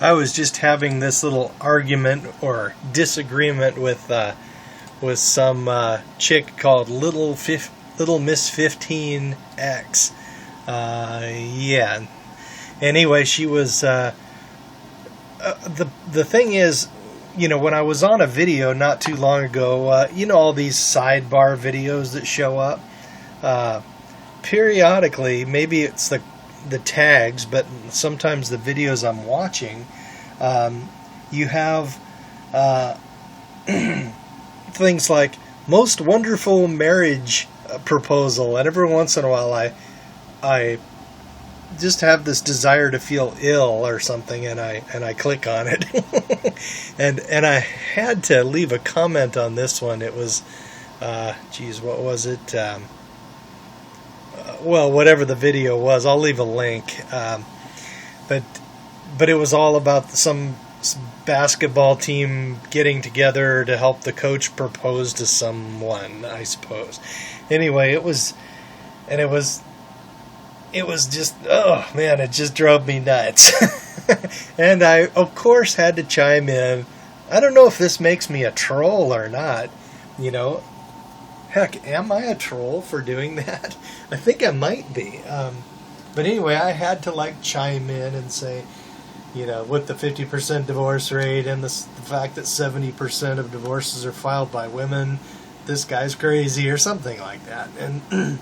I was just having this little argument or disagreement with some chick called Little Miss 15X. Yeah. Anyway, she was. The thing is, when I was on a video not too long ago, all these sidebar videos that show up periodically. Maybe it's the tags, but sometimes the videos I'm watching, you have things like most wonderful marriage proposal, and every once in a while I just have this desire to feel ill or something, and I click on it. and I had to leave a comment on this one. It was what was it? Well, whatever the video was, I'll leave a link. But it was all about some basketball team getting together to help the coach propose to someone, I suppose. Anyway, it was just, oh man, it just drove me nuts. And I, of course, had to chime in. I don't know if this makes me a troll or not. Heck, am I a troll for doing that? I think I might be. But anyway, I had to chime in and say, with the 50% divorce rate and the fact that 70% of divorces are filed by women, this guy's crazy or something like that. And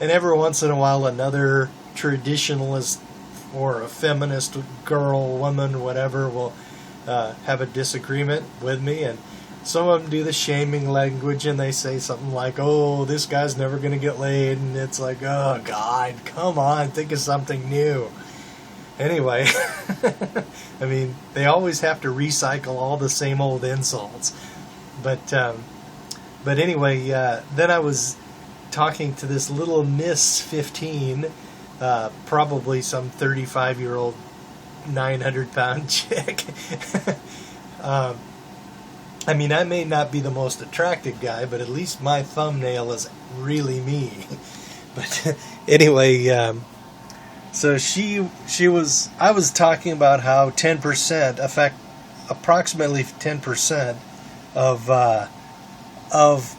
every once in a while another traditionalist or a feminist girl, woman, whatever, will have a disagreement with me, and some of them do the shaming language and they say something like, oh, this guy's never going to get laid, and it's like, oh God, come on, think of something new. Anyway, I mean, they always have to recycle all the same old insults. But anyway, then I was talking to this little Miss 15, probably some 35-year-old, 900-pound chick. I mean, I may not be the most attractive guy, but at least my thumbnail is really me. But anyway, so I was talking about how 10%, approximately 10% of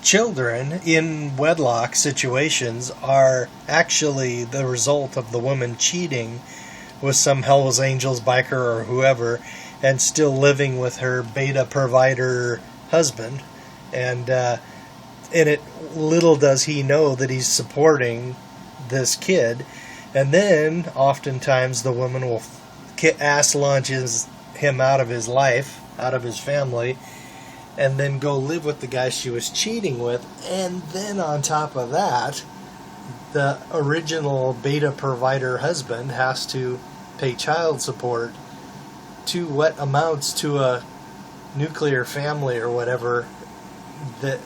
children in wedlock situations are actually the result of the woman cheating with some Hell's Angels biker or whoever, and still living with her beta provider husband, and it little does he know that he's supporting this kid. And then oftentimes the woman will ass launches him out of his life, out of his family, and then go live with the guy she was cheating with. And then on top of that, the original beta provider husband has to pay child support to what amounts to a nuclear family or whatever. The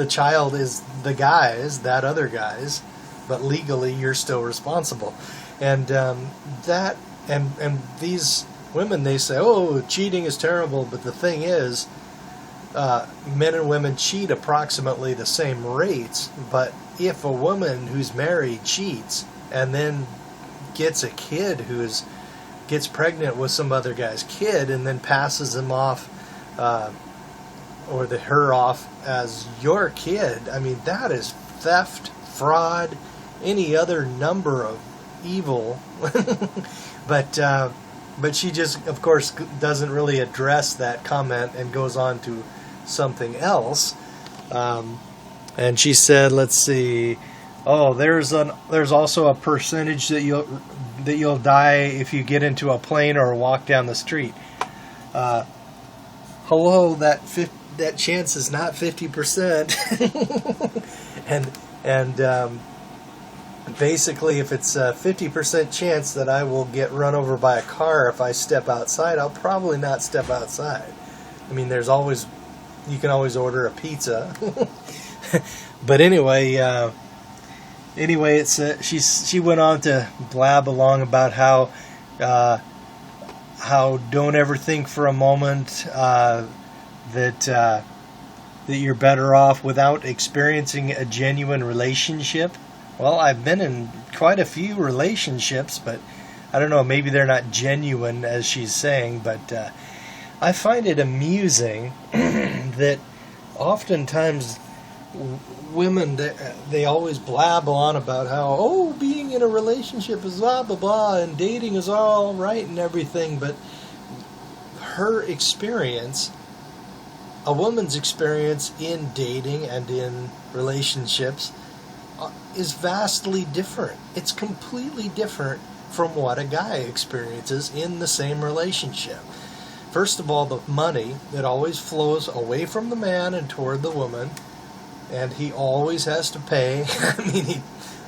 child is the guy's, that other guy's, but legally you're still responsible. And and these women, they say, oh, cheating is terrible, but the thing is, men and women cheat approximately the same rates, but if a woman who's married cheats and then gets a kid gets pregnant with some other guy's kid and then passes him off, or her off as your kid, I mean, that is theft, fraud, any other number of evil. But she just, of course, doesn't really address that comment and goes on to something else. And she said, let's see, oh, there's also a percentage that you'll die if you get into a plane or walk down the street. Hello, that chance is not 50%. and basically, if it's a 50% chance that I will get run over by a car if I step outside, I'll probably not step outside. I mean, you can always order a pizza. But anyway, it's she went on to blab along about how don't ever think for a moment that you're better off without experiencing a genuine relationship. Well, I've been in quite a few relationships, but I don't know, maybe they're not genuine as she's saying, but I find it amusing that oftentimes women, they always blab on about how, oh, being in a relationship is blah, blah, blah, and dating is all right and everything, but her experience, a woman's experience in dating and in relationships is vastly different. It's completely different from what a guy experiences in the same relationship. First of all, the money, it always flows away from the man and toward the woman, and he always has to pay.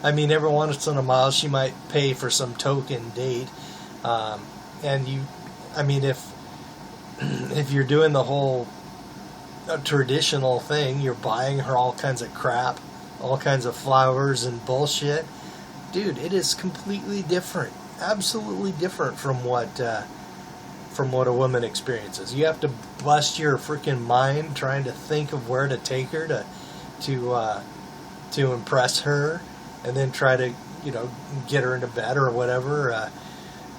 I mean, every once in a while she might pay for some token date, and if you're doing the whole traditional thing, you're buying her all kinds of crap, all kinds of flowers and bullshit. Dude, it is completely different, absolutely different from what a woman experiences. You have to bust your freaking mind trying to think of where to take her to impress her, and then try to get her into bed or whatever.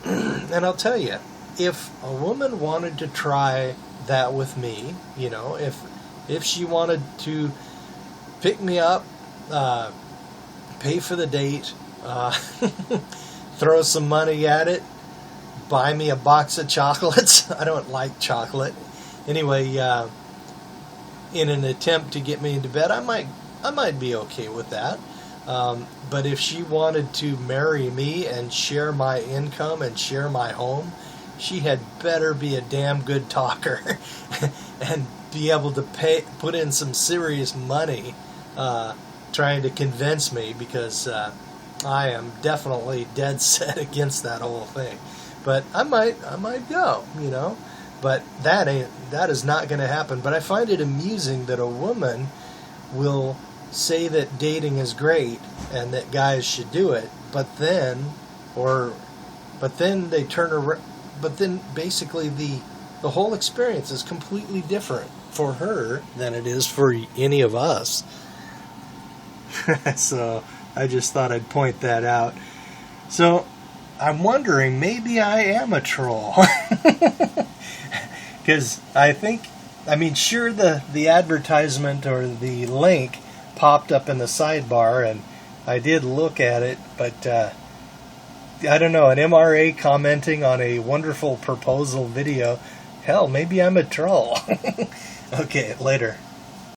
And I'll tell you, if a woman wanted to try that with me, if she wanted to pick me up, pay for the date, throw some money at it, buy me a box of chocolates. I don't like chocolate. Anyway, in an attempt to get me into bed, I might be okay with that. But if she wanted to marry me and share my income and share my home, she had better be a damn good talker and be able to put in some serious money trying to convince me, because I am definitely dead set against that whole thing. But I might go, But that is not going to happen. But I find it amusing that a woman will say that dating is great and that guys should do it, but then they turn around. But then basically the whole experience is completely different for her than it is for any of us. So I just thought I'd point that out. So I'm wondering, maybe I am a troll. Because sure, the advertisement or the link popped up in the sidebar, and I did look at it, but I don't know, an MRA commenting on a wonderful proposal video. Hell, maybe I'm a troll. Okay, later.